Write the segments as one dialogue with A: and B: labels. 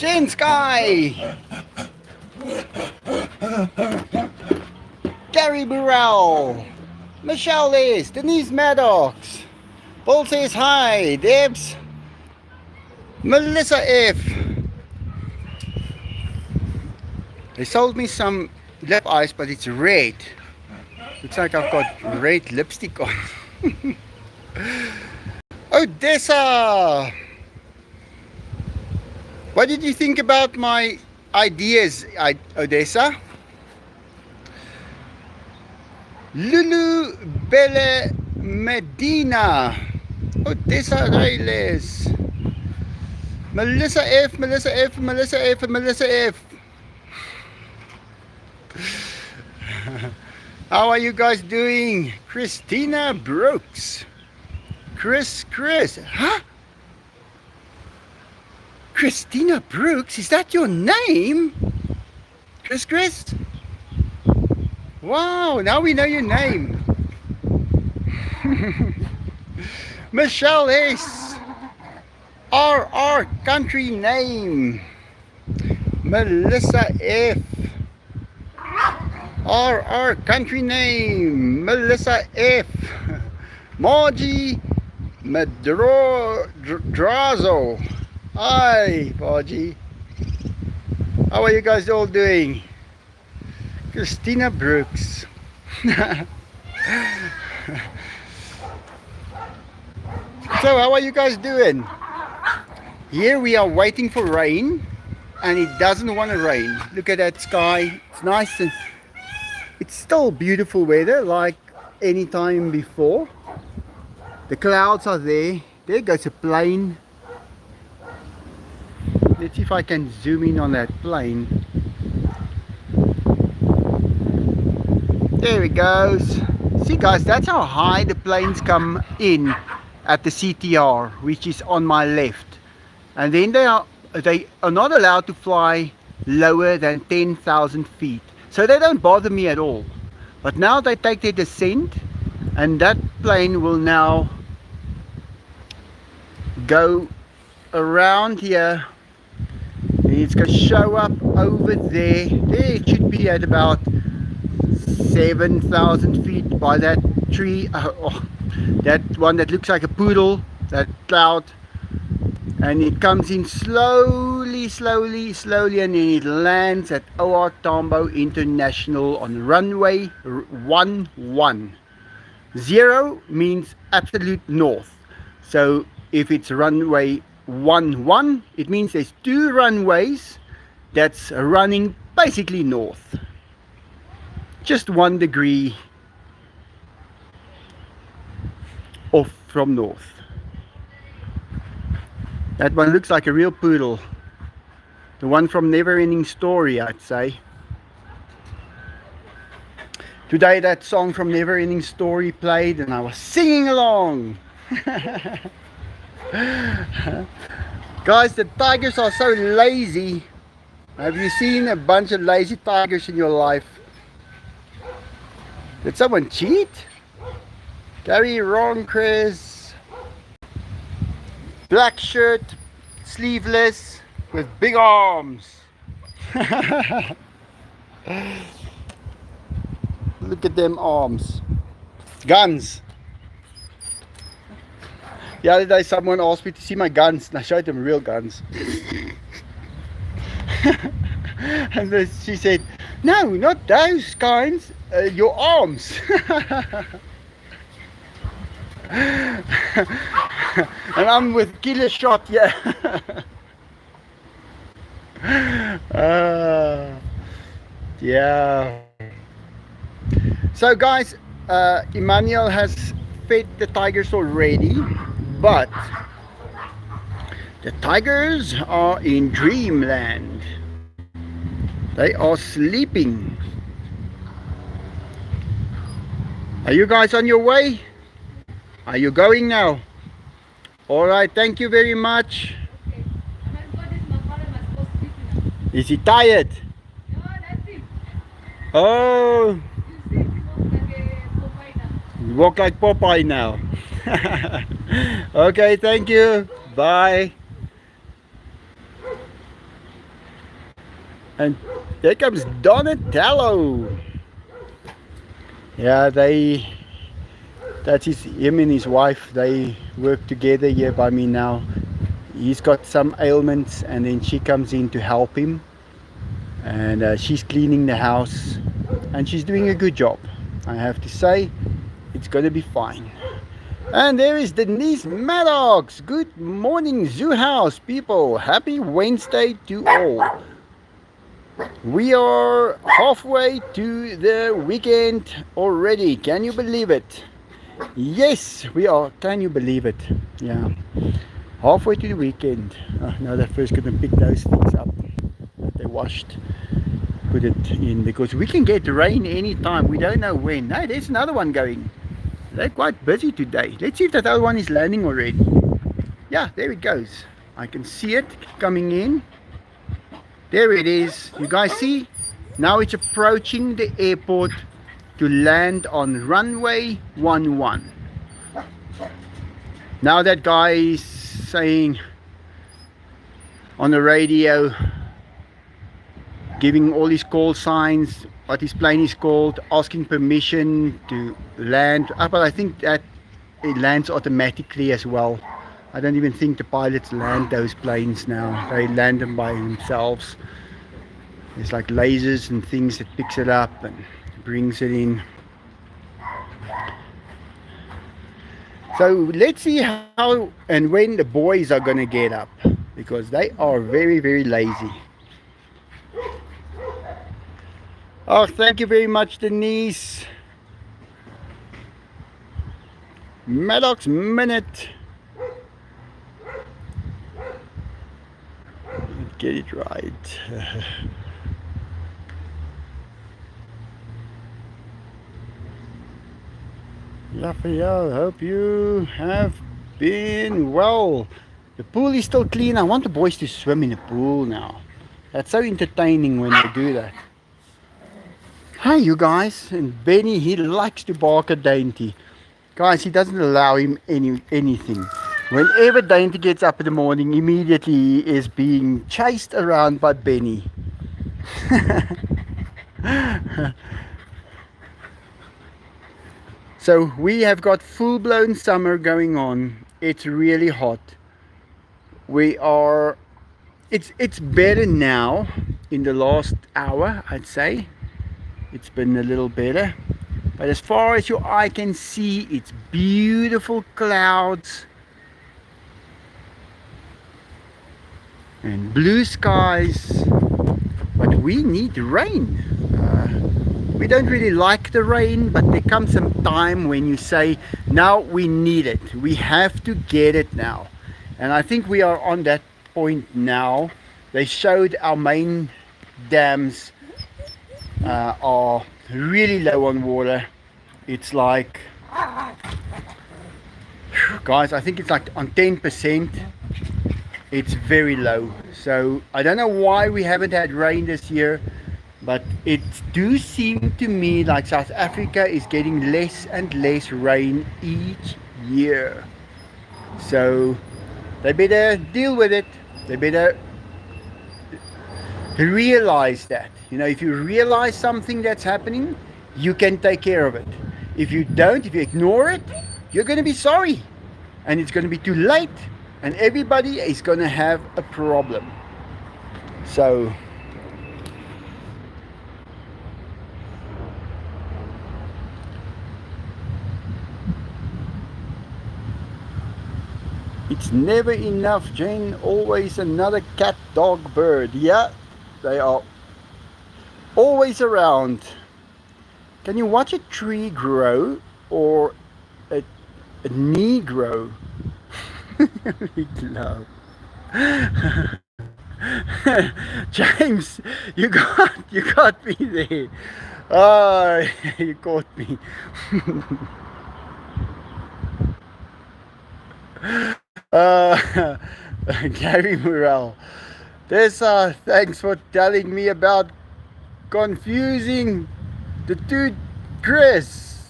A: Jen Sky, Gary Burrell, Michelle Liz, Denise Maddox, Paul says hi, Debs, Melissa F. They sold me some lip ice, but it's red. Looks like I've got red lipstick on. Odessa! What did you think about my ideas, Odessa? Lulu Belle Medina, Odessa Reyes, Melissa F, Melissa F, Melissa F, Melissa F. How are you guys doing? Christina Brooks, Chris, huh? Christina Brooks, is that your name? Chris? Wow, now we know your name. Michelle S. RR country name. Melissa F. RR country name. Melissa F. Margie Madrazo. Hi, Margie. How are you guys all doing? Christina Brooks. So how are you guys doing? Here we are waiting for rain, and it doesn't want to rain. Look at that sky. It's nice and it's still beautiful weather like any time before. The clouds are there. There goes a plane. Let's see if I can zoom in on that plane. There it goes. See guys, that's how high the planes come in at the CTR, which is on my left. And then they are not allowed to fly lower than 10,000 feet. So they don't bother me at all. But now they take their descent, and that plane will now go around here. And it's going to show up over there. There it should be at about 7,000 feet by that tree. That one that looks like a poodle, that cloud. And it comes in slowly, and then it lands at OR Tambo International on runway 11. 0 means absolute north. So if it's runway 11, it means there's 2 runways that's running basically north. Just 1 degree off from north. That one looks like a real poodle. The one from Never Ending Story, I'd say. Today that song from Never Ending Story played and I was singing along. Guys, the tigers are so lazy. Have you seen a bunch of lazy tigers in your life? Did someone cheat? Gary, wrong, Chris. Black shirt, sleeveless, with big arms. Look at them arms. Guns. The other day someone asked me to see my guns, and I showed them real guns. And then she said, no, not those kinds, your arms. And I'm with killer shot, yeah. Yeah. So guys, Emmanuel has fed the tigers already, but the tigers are in dreamland. They are sleeping. Are you guys on your way? Are you going now? Alright, thank you very much. Is he tired? Oh, you walk like Popeye now. Okay, thank you. Bye. And there comes Donatello. Yeah, that's him and his wife. They work together here by me now. He's got some ailments, and then she comes in to help him. And she's cleaning the house, and she's doing a good job. I have to say, it's gonna be fine. And there is Denise Maddox. Good morning, Zoo House people. Happy Wednesday to all. We are halfway to the weekend already. Can you believe it? Yes, we are. Can you believe it? Yeah. Halfway to the weekend. Oh, now they're first going to pick those things up that they washed. Put it in, because we can get rain anytime. We don't know when. No, there's another one going. They're quite busy today. Let's see if that other one is landing already. Yeah, there it goes. I can see it coming in. There it is. You guys see? Now it's approaching the airport to land on runway 11. Now that guy is saying on the radio, giving all his call signs, what his plane is called, asking permission to land. But I think that it lands automatically as well. I don't even think the pilots land those planes now. They land them by themselves. There's like lasers and things that picks it up and brings it in. So let's see how and when the boys are gonna get up, because they are very, very lazy. Oh, thank you very much, Denise. Maddox Minute. Get it right. Raphael, hope you have been well. The pool is still clean. I want the boys to swim in the pool now. That's so entertaining when they do that. Hi you guys. And Benny, he likes to bark at Dainty. Guys, he doesn't allow him anything. Whenever Dainty gets up in the morning, immediately he is being chased around by Benny. So we have got full-blown summer going on. It's really hot. It's better now in the last hour, I'd say. It's been a little better. But as far as your eye can see, it's beautiful clouds and blue skies. But we need rain. We don't really like the rain, but there comes some time when you say, now we need it. We have to get it now. And I think we are on that point now. They showed our main dams are really low on water. It's like, guys, I think it's like on 10%. It's very low. So I don't know why we haven't had rain this year. But it do seem to me like South Africa is getting less and less rain each year. So they better deal with it. They better realize that. You know, if you realize something that's happening, you can take care of it. If you don't, if you ignore it, you're going to be sorry. And it's going to be too late. And everybody is going to have a problem. So it's never enough, Jane. Always another cat, dog, bird. Yeah, they are always around. Can you watch a tree grow or a knee grow? Love. James, you got me there. Oh, you caught me. Gary Morrell, thanks for telling me about confusing the two Chris's.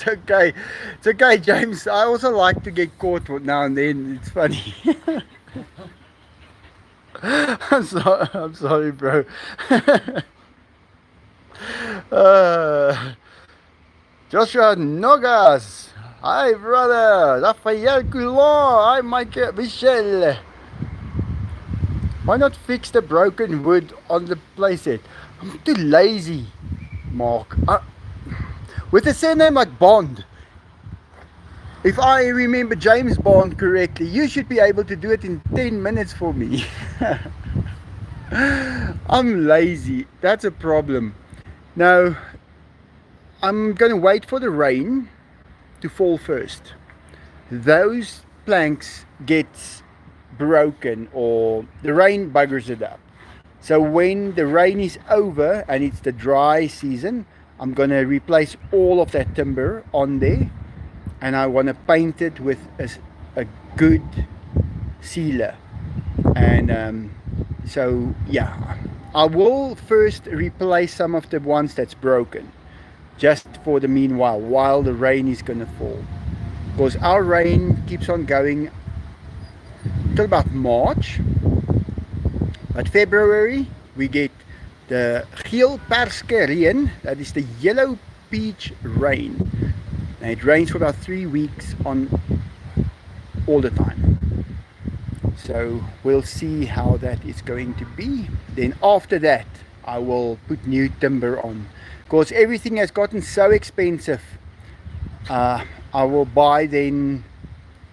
A: It's okay, James. I also like to get caught now and then. It's funny. I'm sorry, bro. uh, Joshua Nogas. Hi, brother. Raphael Coulon. Hi, Michel. Why not fix the broken wood on the playset? I'm too lazy, Mark. With a surname like Bond, if I remember James Bond correctly, you should be able to do it in 10 minutes for me. I'm lazy. That's a problem. Now, I'm going to wait for the rain to fall first. Those planks get broken or the rain buggers it up. So when the rain is over and it's the dry season, I'm going to replace all of that timber on there, and I want to paint it with a good sealer. And so yeah, I will first replace some of the ones that's broken, just for the meanwhile, while the rain is going to fall, because our rain keeps on going till about March. But February we get the geel perske reën, that is the yellow peach rain, and it rains for about 3 weeks on all the time. So we'll see how that is going to be. Then after that I will put new timber on, because everything has gotten so expensive. I will buy then.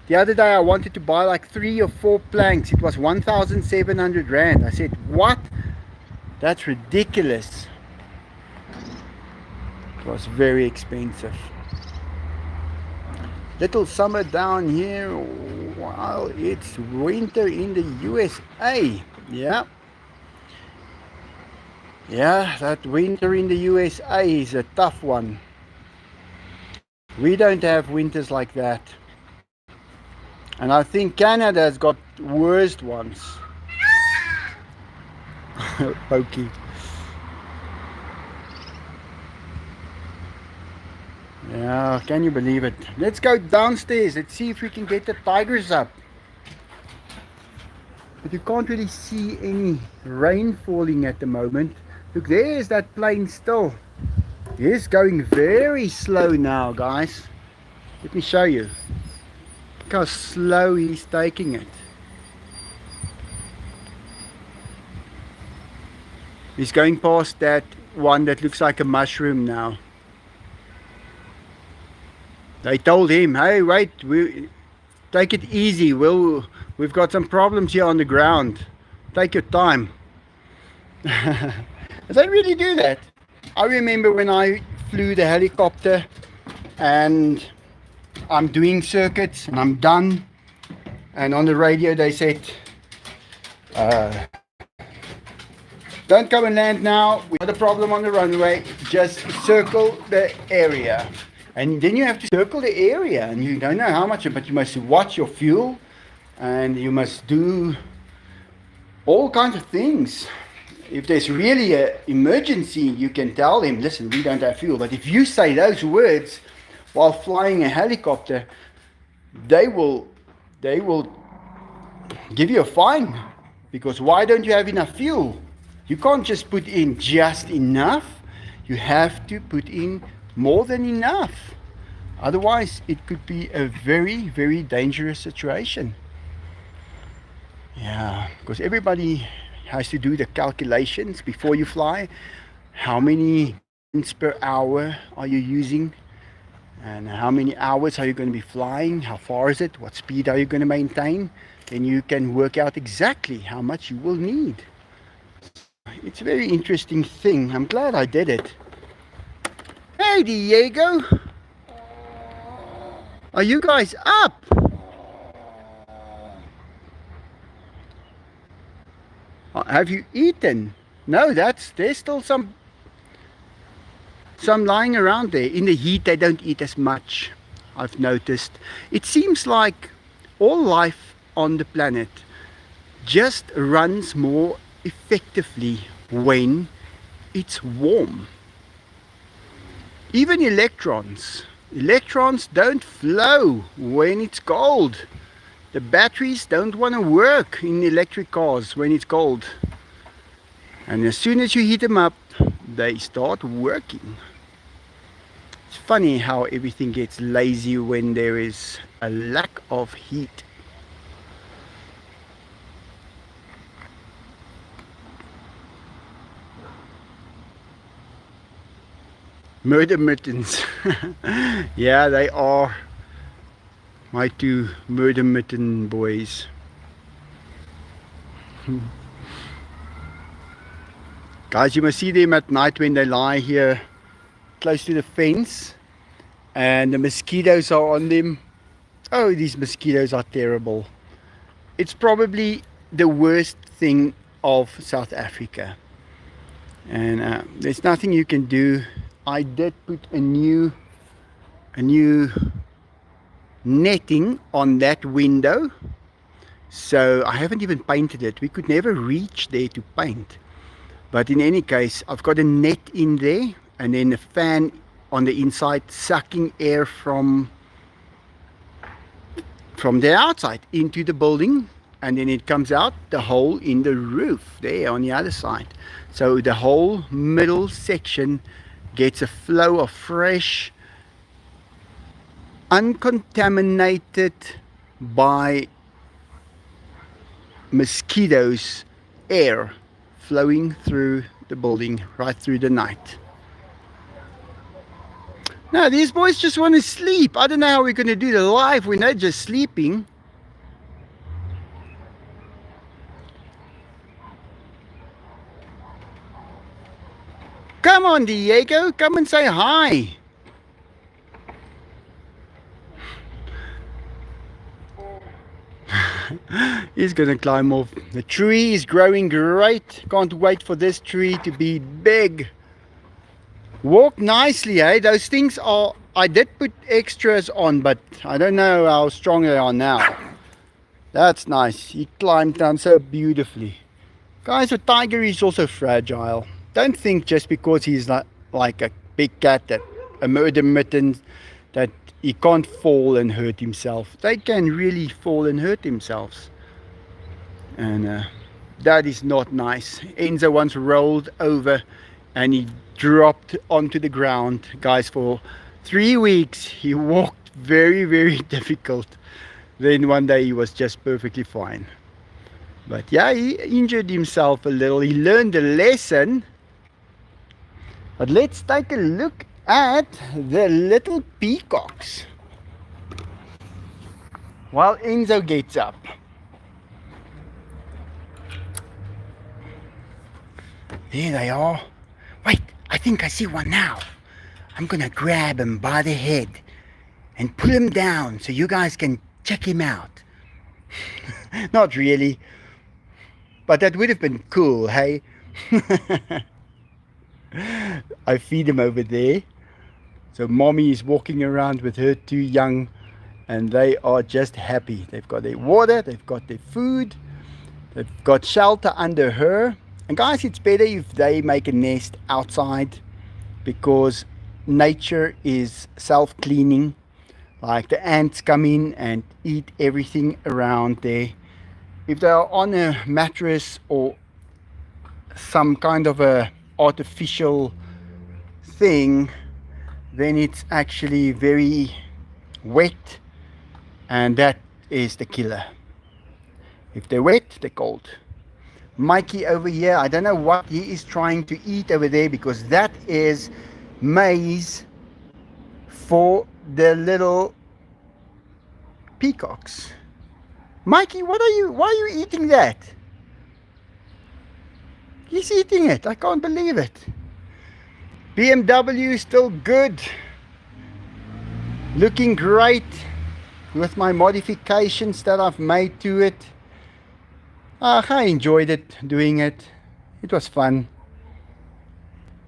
A: The other day I wanted to buy like 3 or 4 planks. It was 1,700 rand. I said, what? That's ridiculous. It was very expensive. Little summer down here while it's winter in the USA. Yeah, that winter in the USA is a tough one. We don't have winters like that, and I think Canada's got worst ones. Pokey. Yeah, can you believe it? Let's go downstairs. Let's see if we can get the tigers up. But you can't really see any rain falling at the moment. Look, there's that plane still. He's going very slow now, guys. Let me show you. Look how slow he's taking it. He's going past that one that looks like a mushroom now. They told him, hey, wait, take it easy. We've got some problems here on the ground. Take your time. They really do that. I remember when I flew the helicopter and I'm doing circuits and I'm done. And on the radio they said, don't come and land now. We got a problem on the runway. Just circle the area. And then you have to circle the area, and you don't know how much, but you must watch your fuel, and you must do all kinds of things. If there's really an emergency, you can tell them, listen, we don't have fuel. But if you say those words while flying a helicopter, they will give you a fine, because why don't you have enough fuel? You can't just put in just enough. You have to put in more than enough. Otherwise it could be a very, very dangerous situation. Yeah, because everybody has to do the calculations before you fly. How many miles per hour are you using, and how many hours are you going to be flying? How far is it? What speed are you going to maintain? Then you can work out exactly how much you will need. It's a very interesting thing. I'm glad I did it. Hey Diego, are you guys up? Have you eaten? No, there's still some lying around there. In the heat they don't eat as much, I've noticed. It seems like all life on the planet just runs more effectively when it's warm. Even electrons don't flow when it's cold. The batteries don't want to work in electric cars when it's cold. And as soon as you heat them up, they start working. It's funny how everything gets lazy when there is a lack of heat. Murder mittens. Yeah, they are my two murder mitten boys. Guys, you must see them at night when they lie here close to the fence and the mosquitoes are on them. Oh, these mosquitoes are terrible. It's probably the worst thing of South Africa, and there's nothing you can do. I did put a new netting on that window, so I haven't even painted it. We could never reach there to paint, but in any case I've got a net in there and then a fan on the inside sucking air from the outside into the building, and then it comes out the hole in the roof there on the other side. So the whole middle section gets a flow of fresh, uncontaminated by mosquitoes air flowing through the building right through the night. Now these boys just want to sleep. I don't know how we're going to do the live when they're just sleeping. Come on, Diego, come and say hi. He's gonna climb off. The tree is growing great. Can't wait for this tree to be big. Walk nicely, eh? Those things are, I did put extras on, but I don't know how strong they are now. That's nice. He climbed down so beautifully. Guys, a tiger is also fragile. Don't think just because he's not like a big cat, that a murder mitten, that he can't fall and hurt himself. They can really fall and hurt themselves. And that is not nice. Enzo once rolled over and he dropped onto the ground. Guys, for 3 weeks he walked very difficult. Then one day he was just perfectly fine. But yeah, he injured himself a little. He learned a lesson. But let's take a look at the little peacocks while Enzo gets up. There they are. Wait, I think I see one now. I'm gonna grab him by the head and pull him down so you guys can check him out. Not really, but that would have been cool, hey? I feed him over there. So mommy is walking around with her two young, and they are just happy. They've got their water, they've got their food, they've got shelter under her. And guys, it's better if they make a nest outside, because nature is self-cleaning. Like the ants come in and eat everything around there. If they are on a mattress or some kind of a artificial thing, then it's actually very wet, and that is the killer. If they're wet, they're cold. Mikey over here, I don't know what he is trying to eat over there, because that is maize for the little peacocks. Mikey, why are you eating that? He's eating it. I can't believe it. BMW is still good. Looking great with my modifications that I've made to it. I enjoyed it, doing it. It was fun.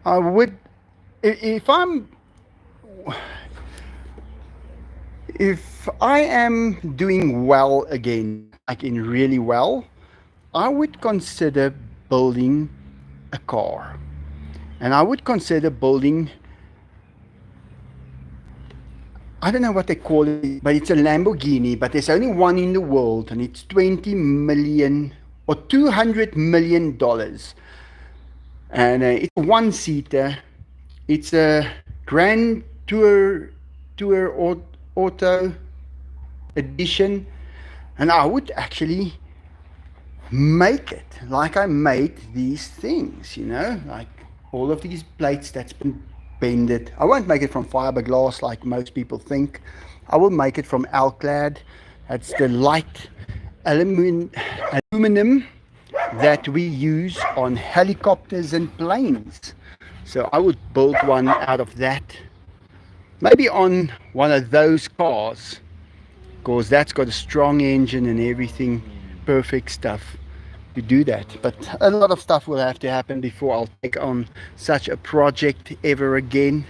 A: I would, if I am doing well again, like in really well, I would consider building a car. And I would consider building, I don't know what they call it, but it's a Lamborghini, but there's only one in the world, and it's 20 million or $200 million. And it's a one-seater. It's a Grand Tour Auto Edition, and I would actually make it like I made these things, you know, like all of these plates that's been bended. I won't make it from fiberglass like most people think. I will make it from Alclad. That's the light aluminum that we use on helicopters and planes. So I would build one out of that, maybe on one of those cars, because that's got a strong engine and everything, perfect stuff to do that. But a lot of stuff will have to happen before I'll take on such a project ever again.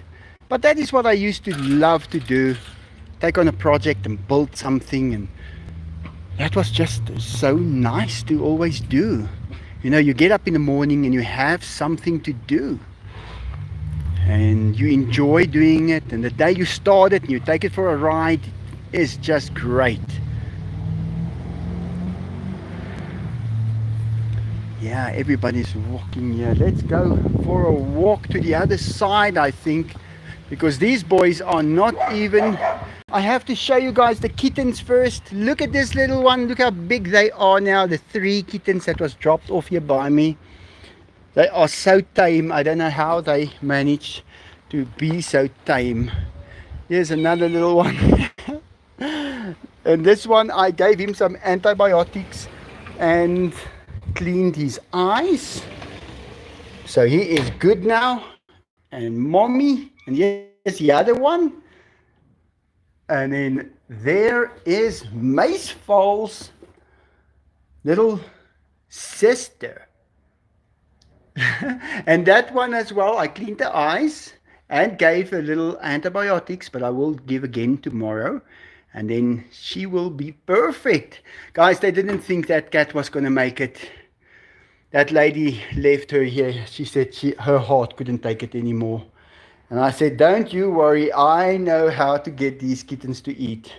A: But that is what I used to love to do, take on a project and build something, and that was just so nice to always do. You know, you get up in the morning and you have something to do, and you enjoy doing it, and the day you start it and you take it for a ride is just great. Yeah, everybody's walking here. Let's go for a walk to the other side, I think, because these boys are not even... I have to show you guys the kittens first. Look at this little one. Look how big they are now. The 3 kittens that was dropped off here by me. They are so tame. I don't know how they manage to be so tame. Here's another little one. And this one, I gave him some antibiotics and cleaned his eyes. So he is good now. And mommy, and here's the other one. And then there is Mace Falls' little sister. And that one as well, I cleaned the eyes and gave a little antibiotics, but I will give again tomorrow. And then she will be perfect. Guys, they didn't think that cat was going to make it. That lady left her here. She said her heart couldn't take it anymore. And I said, don't you worry, I know how to get these kittens to eat.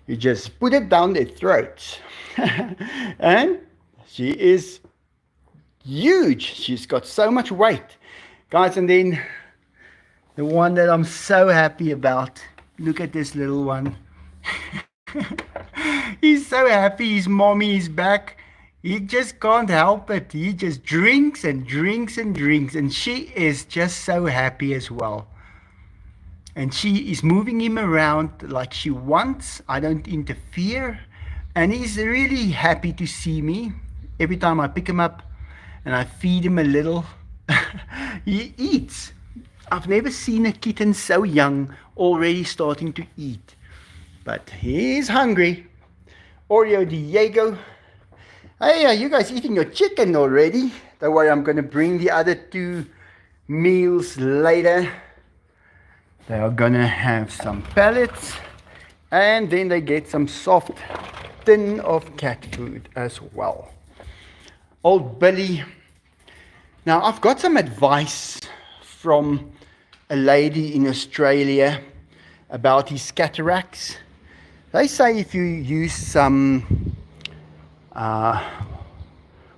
A: You just put it down their throats. And she is huge. She's got so much weight. Guys, and then the one that I'm so happy about, look at this little one. He's so happy his mommy is back. He just can't help it. He just drinks and drinks and drinks. And she is just so happy as well. And she is moving him around like she wants. I don't interfere. And he's really happy to see me. Every time I pick him up and I feed him a little, he eats. I've never seen a kitten so young already starting to eat. But he's hungry. Oreo Diego. Hey, are you guys eating your chicken already? Don't worry, I'm going to bring the other 2 meals later. They are going to have some pellets, and then they get some soft tin of cat food as well. Old Billy. Now, I've got some advice from a lady in Australia about his cataracts. They say if you use some...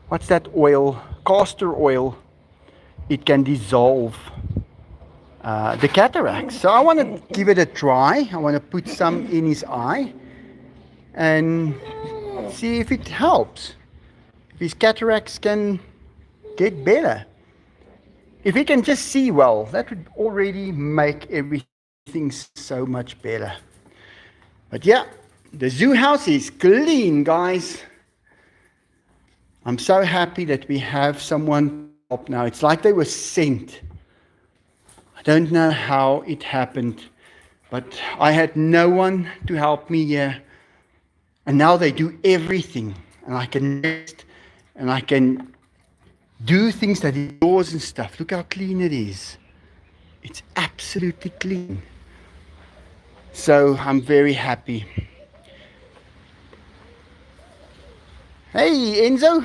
A: what's that oil? Castor oil. It can dissolve the cataracts. So I want to give it a try. I want to put some in his eye and see if it helps. If his cataracts can get better. If he can just see well, that would already make everything so much better. But yeah, the zoo house is clean, guys. I'm so happy that we have someone up now. It's like they were sent. I don't know how it happened, but I had no one to help me here. And now they do everything. And I can rest, and I can do things that indoors and stuff. Look how clean it is. It's absolutely clean. So I'm very happy. Hey, Enzo.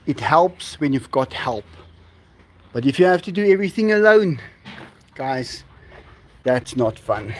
A: It helps when you've got help. But if you have to do everything alone, guys, That's not fun.